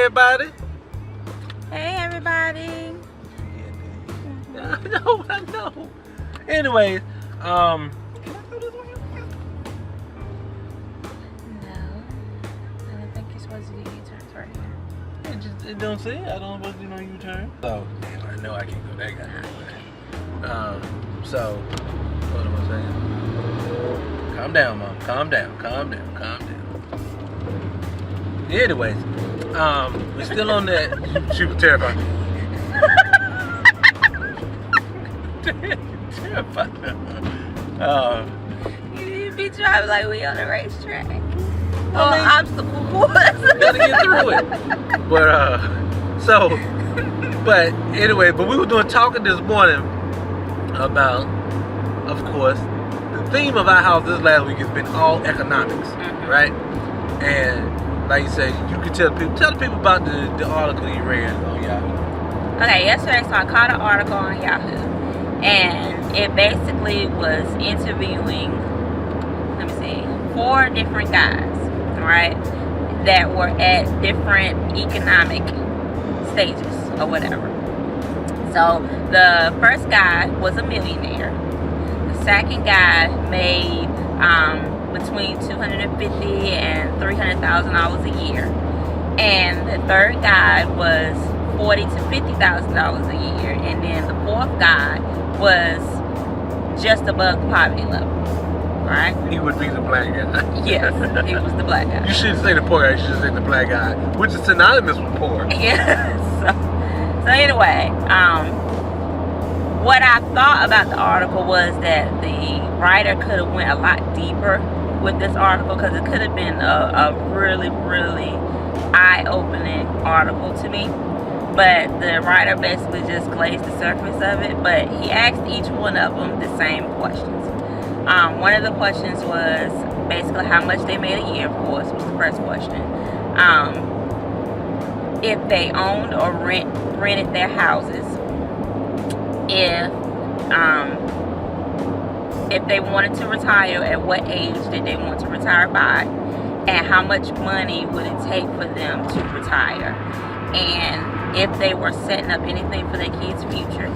everybody. Hey, everybody. I know. Anyways, No. I don't think you're supposed to do U-turns right here. it don't say I don't supposed to do no U-turn. So, damn, I know I can't go that guy. So, what am I saying? Calm down, Mom. Calm down. Anyways, we're still on that. She was terrified. You be driving like we on a racetrack. I mean, Obstacle course. Gotta get through it. But anyway, we were talking this morning about, of course, the theme of our house this last week has been all economics, right? And like you said, you can tell the people about the article you read on Yahoo. Okay, yesterday, so I caught an article on Yahoo, and it basically was interviewing, 4 different guys, right, that were at different economic stages or whatever. So the first guy was a millionaire. The second guy made between $250,000 and $300,000 a year, and the third guy was $40,000 to $50,000 a year, and then the fourth guy was just above the poverty level. Right? He would be the black guy. Yes, he was the black guy. You shouldn't say the poor guy, you should say the black guy, which is synonymous with poor. Yeah. So anyway, what I thought about the article was that the writer could have went a lot deeper with this article, because it could have been a really, really eye-opening article to me. But the writer basically just glazed the surface of it. But he asked each one of them the same questions. One of the questions was basically how much they made a year, of course, was the first question. If they owned or rented their houses. If they wanted to retire, at what age did they want to retire by? And how much money would it take for them to retire? And if they were setting up anything for their kids' future.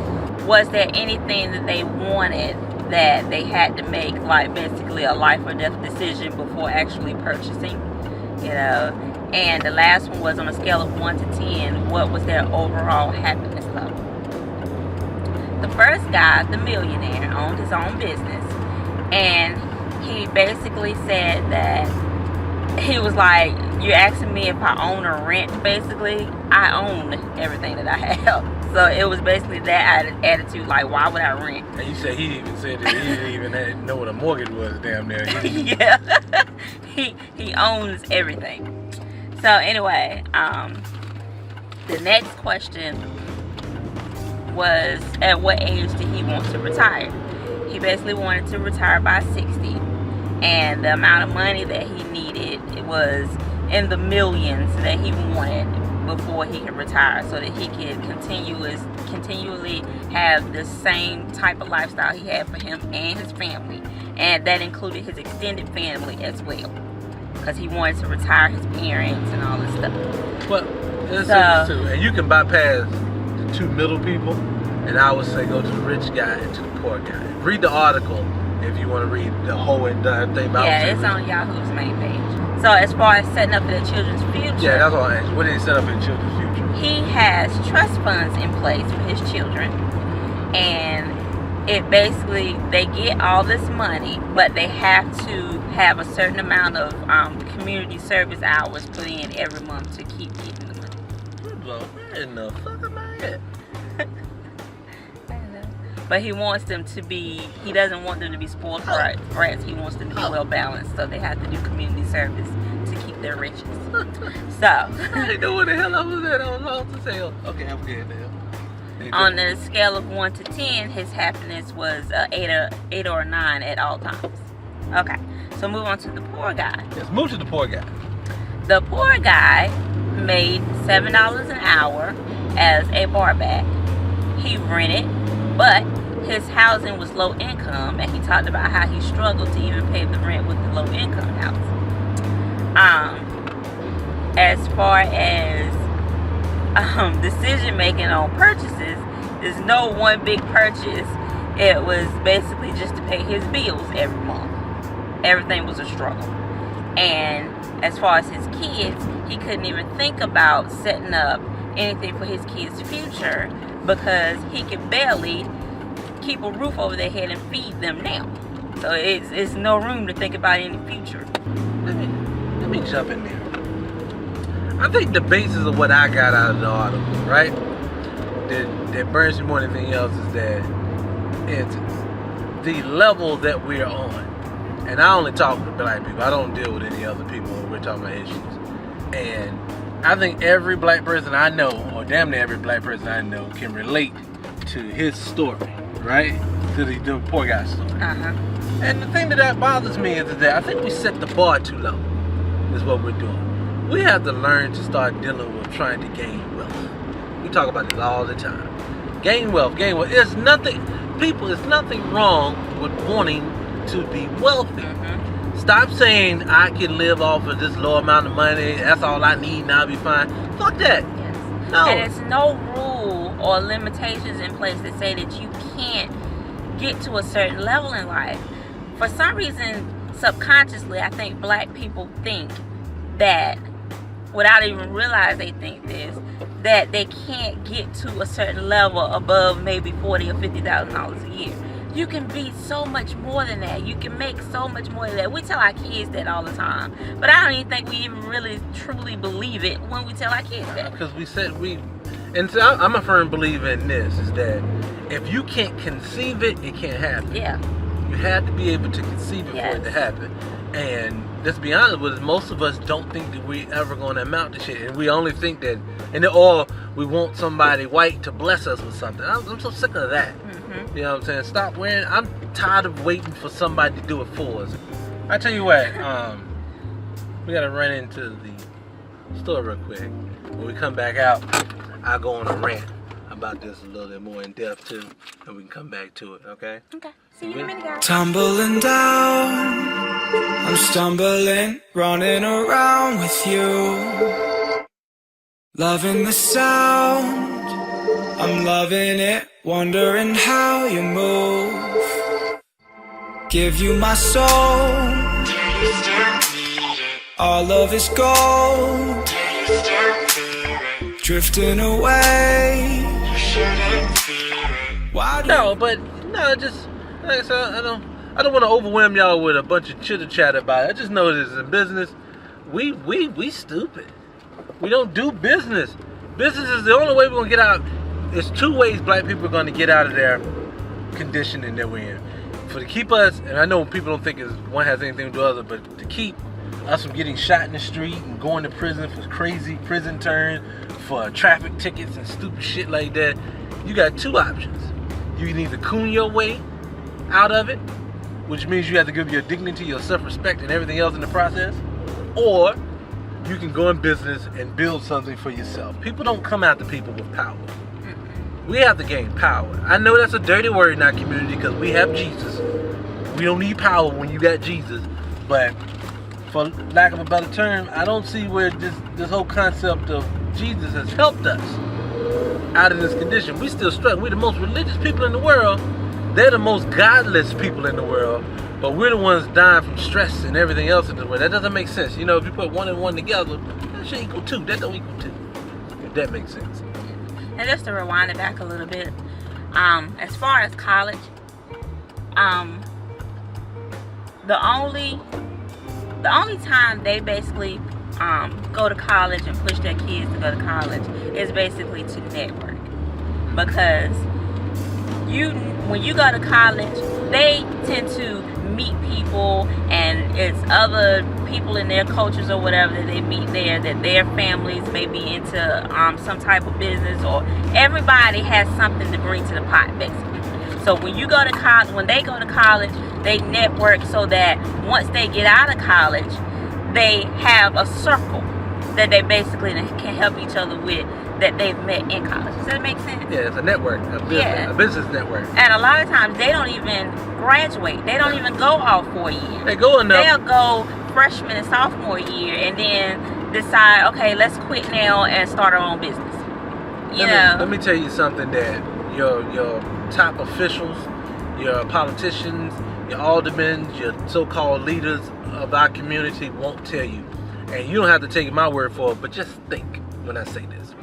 Was there anything that they wanted that they had to make, like basically a life or death decision before actually purchasing, and the last one was on a scale of 1 to 10, what was their overall happiness level? The first guy, the millionaire, owned his own business, and he basically said that he was like, you're asking me if I own or rent. Basically, I own everything that I have. So it was basically that attitude, like, why would I rent? And you said he even said that he didn't even know what a mortgage was, damn near. Yeah. he owns everything. So anyway, the next question was, at what age did he want to retire? He basically wanted to retire by 60. And the amount of money that he needed, it was in the millions that he wanted before he could retire, so that he could continually have the same type of lifestyle he had for him and his family, and that included his extended family as well, because he wanted to retire his parents and all this stuff. Well, this too, and you can bypass the 2 middle people, and I would say go to the rich guy and to the poor guy. Read the article if you want to read the whole entire thing about. Yeah, it's on Yahoo's main page. So as far as setting up for their children's future, yeah, that's what I asked. What did he set up for the children's future? He has trust funds in place for his children, and it basically, they get all this money, but they have to have a certain amount of community service hours put in every month to keep getting the money. Well, where in the fuck am I at? But he wants them to be, he doesn't want them to be spoiled brats. He wants them to be well balanced, so they have to do community service to keep their riches. So, I didn't know where the hell I was at. I was lost as hell. Okay, I'm good now. On the scale of 1 to 10, his happiness was 8 or 9 at all times. Okay, so move on to the poor guy. Let's move to the poor guy. The poor guy made $7 an hour as a barback. He rented, but his housing was low income, and he talked about how he struggled to even pay the rent with the low income house. As far as decision making on purchases. There's no one big purchase. It was basically just to pay his bills every month. Everything was a struggle. And as far as his kids, he couldn't even think about setting up anything for his kids' future because he could barely keep a roof over their head and feed them now. So it's no room to think about any future. Let me jump in there. I think the basis of what I got out of the article, right, that burns me more than anything else is that it's the level that we're on. And I only talk to black people. I don't deal with any other people when we're talking about issues. And I think every black person I know, or damn near every black person I know, can relate to his story, right? To the poor guy's story. And the thing that bothers me is that I think we set the bar too low, is what we're doing. We have to learn to start dealing with trying to gain wealth. We talk about this all the time. Gain wealth. There's nothing wrong with wanting to be wealthy. Stop saying I can live off of this low amount of money, that's all I need and I'll be fine. Fuck that. Yes. No. And there's no rule or limitations in place that say that you can't get to a certain level in life. For some reason, subconsciously, I think black people think that, without even realizing they think this, that they can't get to a certain level above maybe $40,000 or $50,000 a year. You can be so much more than that. You can make so much more than that. We tell our kids that all the time. But I don't even think we even really truly believe it when we tell our kids that. Because and so I'm a firm believer in this, is that if you can't conceive it, it can't happen. Yeah. You have to be able to conceive it for it to happen. And let's be honest with it, most of us don't think that we ever going to amount to shit. And we only think that, or we want somebody white to bless us with something. I'm so sick of that. You know what I'm saying? Stop wearing. I'm tired of waiting for somebody to do it for us. I tell you what, we gotta run into the store real quick. When we come back out, I'll go on a rant about this a little bit more in depth too, and we can come back to it. Okay? Okay. See you in a minute, guys. Tumbling down, I'm stumbling, running around with you. Loving the sound, I'm loving it. Wondering how you move. Give you my soul. Do you still need it? Our love is gold. Do you still feel it? Drifting away. You shouldn't feel it. Why just like I said, I don't want to overwhelm y'all with a bunch of chitter chat about it. I just know this in business. We stupid. We don't do business. Business is the only way we're gonna get out. There's two ways black people are going to get out of their conditioning that we're in. To keep us, and I know people don't think one has anything to do with the other, but to keep us from getting shot in the street and going to prison for crazy prison terms, for traffic tickets and stupid shit like that, you got two options. You can either coon your way out of it, which means you have to give your dignity, your self-respect, and everything else in the process, or you can go in business and build something for yourself. People don't come after people with power. We have to gain power. I know that's a dirty word in our community because we have Jesus. We don't need power when you got Jesus. But for lack of a better term, I don't see where this whole concept of Jesus has helped us out of this condition. We still struggle. We're the most religious people in the world. They're the most godless people in the world. But we're the ones dying from stress and everything else in the world. That doesn't make sense. You know, if you put one and one together, that should equal two. That don't equal two. If that makes sense. And just to rewind it back a little bit, as far as college, the only time they basically go to college and push their kids to go to college is basically to network. Because when you go to college, they tend to meet people, and it's other people in their cultures or whatever that they meet there, that their families may be into some type of business, or everybody has something to bring to the pot, basically. So when you go to college, when they go to college, they network so that once they get out of college, they have a circle that they basically can help each other with, that they've met in college. Does that make sense? Yeah, it's a network, a business network. And a lot of times they don't even graduate. They don't even go all 4 years. They go enough. They'll go freshman and sophomore year and then decide, okay, let's quit now and start our own business. Let me tell you something that your top officials, your politicians, your aldermen, your so-called leaders of our community won't tell you. And you don't have to take my word for it, but just think when I say this.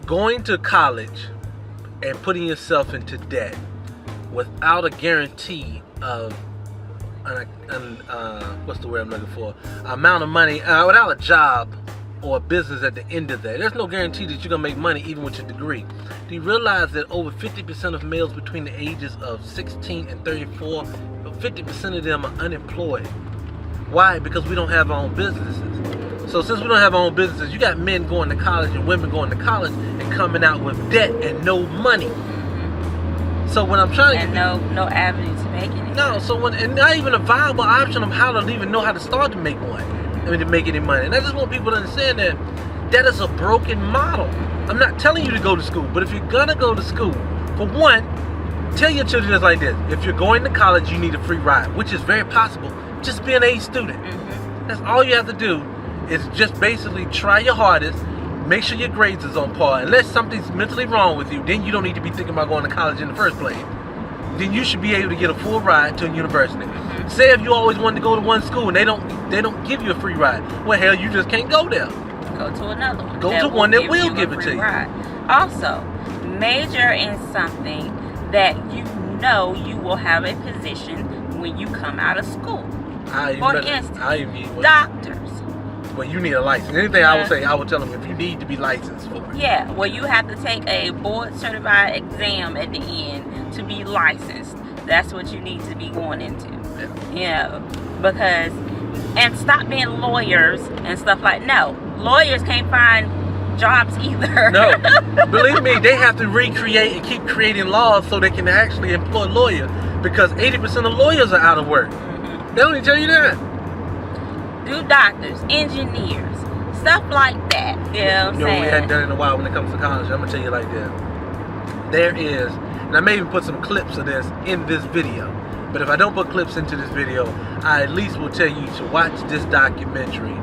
Going to college and putting yourself into debt without a guarantee of what's the word I'm looking for? Amount of money, without a job or a business at the end of that. There's no guarantee that you're going to make money even with your degree. Do you realize that over 50% of males between the ages of 16 and 34, 50% of them are unemployed? Why? Because we don't have our own businesses. So since we don't have our own businesses, you got men going to college and women going to college and coming out with debt and no money. So when I'm trying to get no avenue to making it. No, so and not even a viable option of how to even know how to start to make money. To make any money. And I just want people to understand that is a broken model. I'm not telling you to go to school, but if you're gonna go to school, for one, tell your children just like this. If you're going to college, you need a free ride, which is very possible. Just be an A student. That's all you have to do, is just basically try your hardest, make sure your grades is on par. Unless something's mentally wrong with you, then you don't need to be thinking about going to college in the first place. Then you should be able to get a full ride to a university. Say if you always wanted to go to one school and they don't give you a free ride, well, hell, you just can't go there. Go to another one. Go to one that will give it to you. Also, major in something that you know you will have a position when you come out of school. For instance, doctors. Well, you need a license. Anything I would say, I would tell them if you need to be licensed for it. Yeah, well, you have to take a board certified exam at the end to be licensed. That's what you need to be going into. Yeah, because, and stop being lawyers and stuff like, no, lawyers can't find jobs either. No, believe me, they have to recreate and keep creating laws so they can actually employ lawyers, because 80% of lawyers are out of work. They don't even tell you that. Do doctors, engineers, stuff like that. You know what I'm saying? We hadn't done it in a while when it comes to college. I'm gonna tell you like that. There is, and I may even put some clips of this in this video. But if I don't put clips into this video, I at least will tell you to watch this documentary.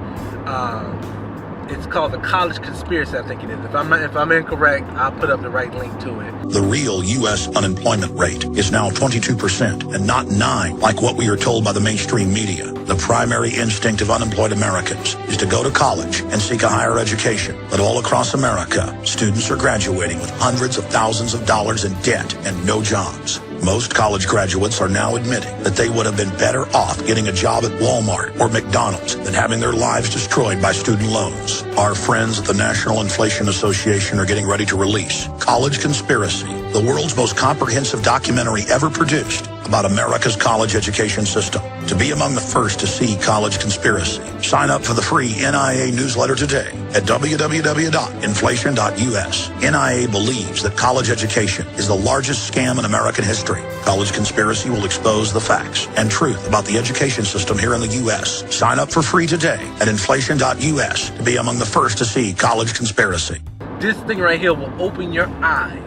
It's called The College Conspiracy, I think it is. If I'm incorrect, I'll put up the right link to it. The real U.S. unemployment rate is now 22% and not 9% like what we are told by the mainstream media. The primary instinct of unemployed Americans is to go to college and seek a higher education. But all across America, students are graduating with hundreds of thousands of dollars in debt and no jobs. Most college graduates are now admitting that they would have been better off getting a job at Walmart or McDonald's than having their lives destroyed by student loans. Our friends at the National Inflation Association are getting ready to release College Conspiracy, the world's most comprehensive documentary ever produced about America's college education system. To be among the first to see College Conspiracy, sign up for the free NIA newsletter today at www.inflation.us. NIA believes that college education is the largest scam in American history. College Conspiracy will expose the facts and truth about the education system here in the U.S. Sign up for free today at inflation.us to be among the first to see College Conspiracy. This thing right here will open your eyes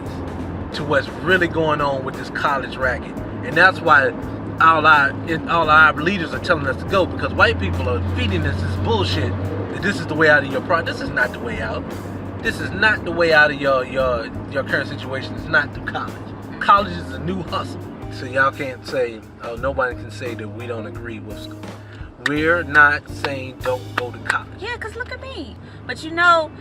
to what's really going on with this college racket. And that's why all our leaders are telling us to go, because white people are feeding us this bullshit that this is the way out of your problem. This is not the way out. This is not the way out of your current situation. It's not through college. College is a new hustle. So y'all can't say, oh, nobody can say that we don't agree with school. We're not saying don't go to college. Yeah, because look at me. But you know,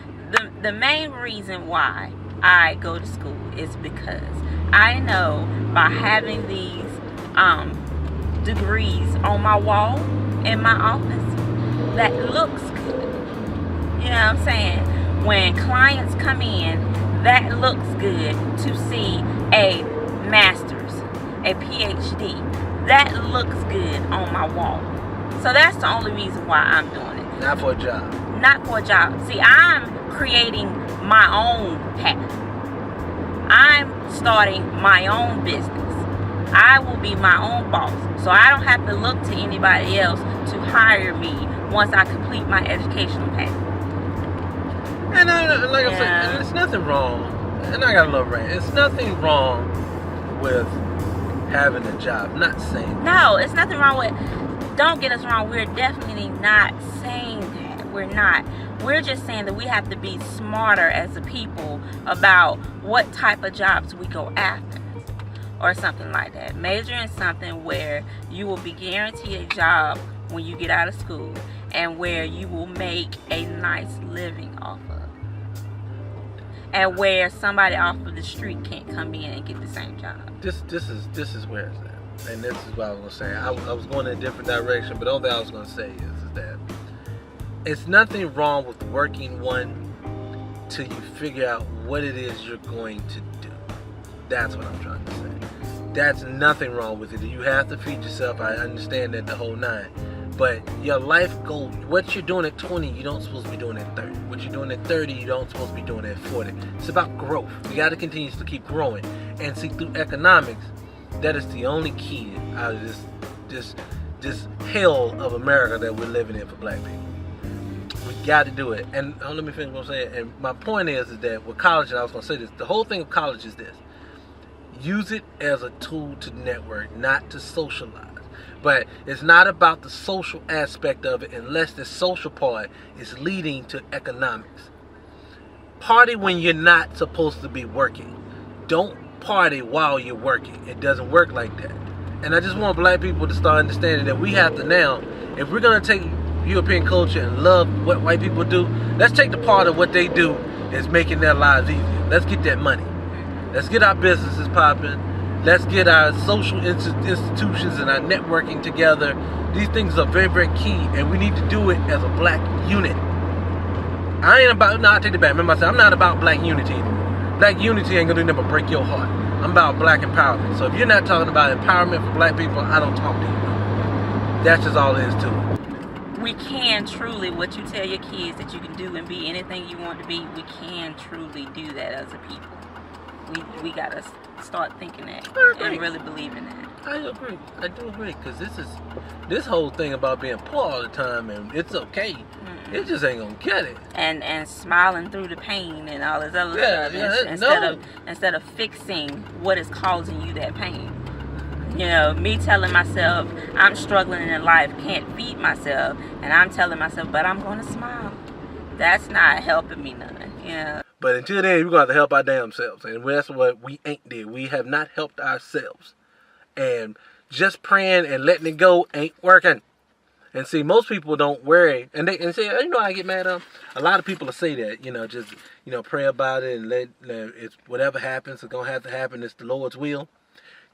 the main reason why I go to school is because I know by having these degrees on my wall in my office, that looks good. You know what I'm saying? When clients come in, that looks good to see a master's, a PhD. That looks good on my wall. So that's the only reason why I'm doing it. Not for a job. Not for a job. See, I'm creating my own path. I'm starting my own business. I will be my own boss. So I don't have to look to anybody else to hire me once I complete my educational path. And like I said, there's nothing wrong. And I got a little rant. It's nothing wrong with having a job. I'm not saying that. No, it's nothing wrong with. Don't get us wrong. We're definitely not saying that. We're not. We're just saying that we have to be smarter as a people about what type of jobs we go after, or something like that. Major in something where you will be guaranteed a job when you get out of school, and where you will make a nice living off of, and where somebody off of the street can't come in and get the same job. This is where it's at, and this is what I was gonna say. I was going in a different direction, but the only thing I was gonna say is that it's nothing wrong with working one till you figure out what it is you're going to do. That's what I'm trying to say. That's nothing wrong with it. You have to feed yourself. I understand that, the whole nine. But your life goal, what you're doing at 20, you don't supposed to be doing at 30. What you're doing at 30, you don't supposed to be doing at 40. It's about growth. You got to continue to keep growing. And see, through economics, that is the only key out of this hell of America that we're living in for black people. We got to do it. And let me finish what I'm saying. And my point is that with college, and I was going to say this, the whole thing of college is this. Use it as a tool to network, not to socialize. But it's not about the social aspect of it unless the social part is leading to economics. Party when you're not supposed to be working. Don't party while you're working. It doesn't work like that. And I just want black people to start understanding that we have to now, if we're going to take European culture and love what white people do, let's take the part of what they do is making their lives easier. Let's get that money. Let's get our businesses popping. Let's get our social institutions and our networking together. These things are very, very key, and we need to do it as a black unit. I take it back. Remember I said, I'm not about black unity anymore. Black unity ain't gonna do nothing but break your heart. I'm about black empowerment. So if you're not talking about empowerment for black people, I don't talk to you. That's just all there is to it. We can truly, what you tell your kids that you can do and be anything you want to be, we can truly do that as a people. We gotta start thinking that and really believing that. I agree. I do agree, because this whole thing about being poor all the time and it's okay. It just ain't gonna get it. And smiling through the pain and all this other stuff instead of fixing what is causing you that pain. You know, me telling myself I'm struggling in life, can't feed myself, and I'm telling myself, but I'm gonna smile. That's not helping me none. You know. But until then, we're going to have to help our damn selves. And that's what we ain't did. We have not helped ourselves. And just praying and letting it go ain't working. And see, most people don't worry. And say, you know, I get mad at them. A lot of people will say that, just, pray about it and let it's whatever happens, it's going to have to happen. It's the Lord's will.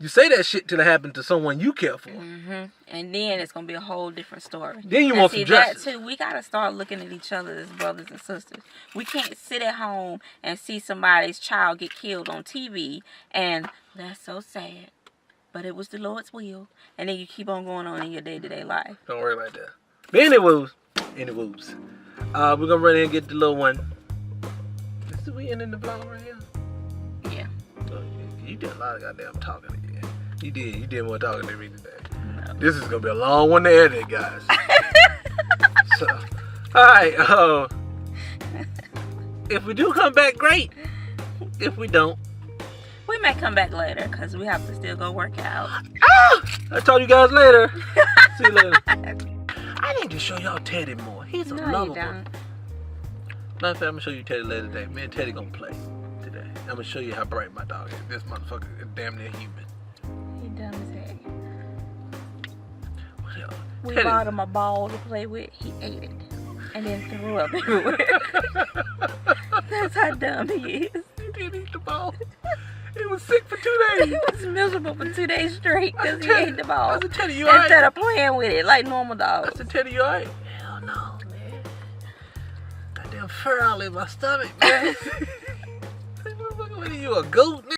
You say that shit till it happens to someone you care for. Mm-hmm. And then it's going to be a whole different story. Then you want some justice. That too, we got to start looking at each other as brothers and sisters. We can't sit at home and see somebody's child get killed on TV and that's so sad. But it was the Lord's will. And then you keep on going on in your day-to-day life. Don't worry like that. But anyways. We're going to run in and get the little one. Is we ending the vlog right here? Yeah. You did a lot of goddamn talking again. You did more talking than me today. No. This is gonna be a long one to edit, guys. So, alright, if we do come back, great. If we don't, we may come back later because we have to still go work out. I'll talk to you guys later. See you later. I need to show y'all Teddy more. He's a lovable. You don't. Matter of fact, I'm gonna show you Teddy later today. Me and Teddy gonna play today. I'm gonna show you how bright my dog is. This motherfucker is damn near human. He dumb as heck. What else? We Teddy. bought him a ball to play with. He ate it and then threw up everywhere. That's how dumb he is. He didn't eat the ball. He was sick for 2 days. He was miserable for 2 days straight because he ate the ball. I said, Teddy, you alright? Instead of playing with it like normal dogs. I said, Teddy, you alright? Hell no, man. Goddamn fur all in my stomach, man. What are you, a goat, nigga?